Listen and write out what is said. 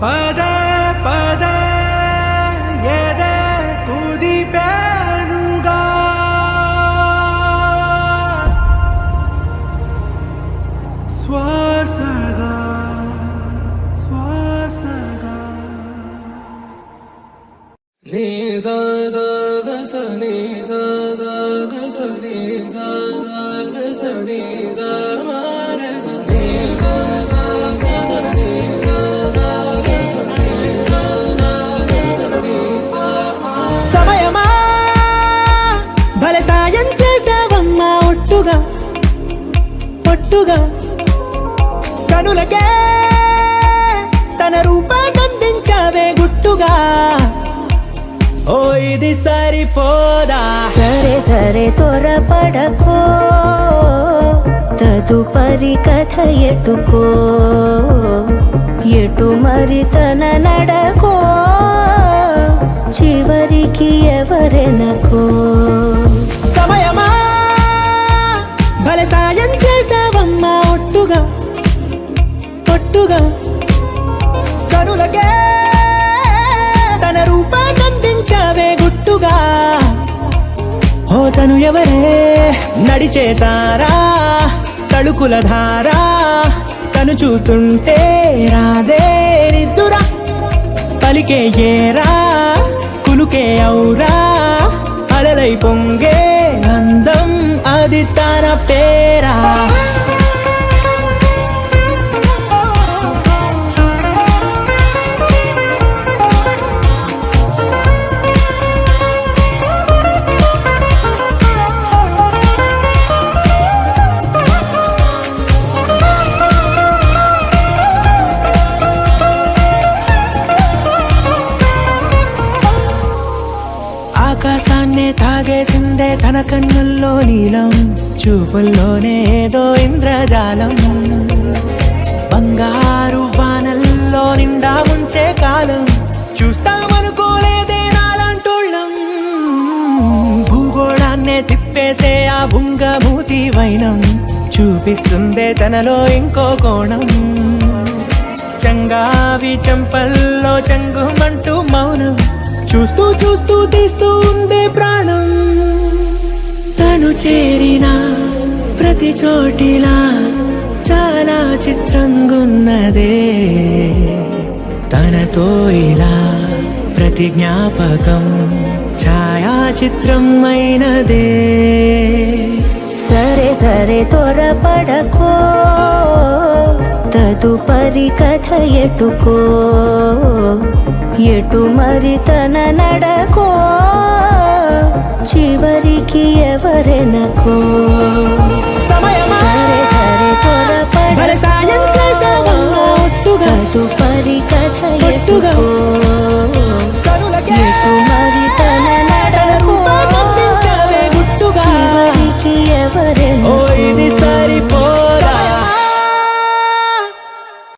పదే పదే ఎదే కుదిపేనుగా శ్వాసగా శ్వాసగా నీ సా సా గ స నీ సా సా గ స నీ సా సా గ స నీ సా మా గ స నీ సా సా గ స నీ సా సా గ స నీ సా సా గ స నీ సా మా సమయమా భలే సాయం చేసావమ్మా ఒట్టుగా ఒట్టుగా కనులకే తన రూపాన్నందించావే గుట్టుగా ఓ ఇది సరిపోదా సరే సరే త్వరపడకో తదుపరి కథ ఎటుకో ఎటు మరి తన నడకో చివరికి ఎవరెనకో సమయమా భలే సాయం చేసావమ్మా ఒట్టుగా ఒట్టుగా కనులకే తన రూపాన్నందించావే గుట్టుగా ఓ తను ఎవరే నడిచే తారా తడుకుల ధారా తను చూస్తుంటే రాదే నిద్దురా పలికే ఏరా కులుకే ఔరా అలలై పొంగే అందం అది తన పేరా ఆకాశాన్నే తాగేసిందే తన కన్నుల్లో నీలం చూపుల్లోనే ఏదో ఇంద్రజాలం బంగారు వానల్లో నిండా ఉంచే కాలం చూస్తామనుకోలేదే నాలాంటోళ్ళం భూగోళాన్నే తిప్పేసే ఆ బుంగమూతి వైనం చూపిస్తుందే తనలో ఇంకో కోణం చంగావి చంపల్లో చంగుమంటూ మౌనం చూస్తూ చూస్తూ తీస్తూ ఉందే ప్రాణం తను చేరిన ప్రతి చోటిలా చాలా చిత్రంగున్నదే తనతో ఇలా ప్రతి జ్ఞాపకం ఛాయాచిత్రం అయినదే సరే సరే త్వరపడకో తదుపరి కథ ఎటుకో ఎటు మరి తన నడకో చివరికి ఎవరెనకో సమయమా సరే సరే త్వరపడకో భలే సాయం చేసావమ్మా ఒట్టుగా తదుపరి కథ ఒట్టుగా ఎటుకో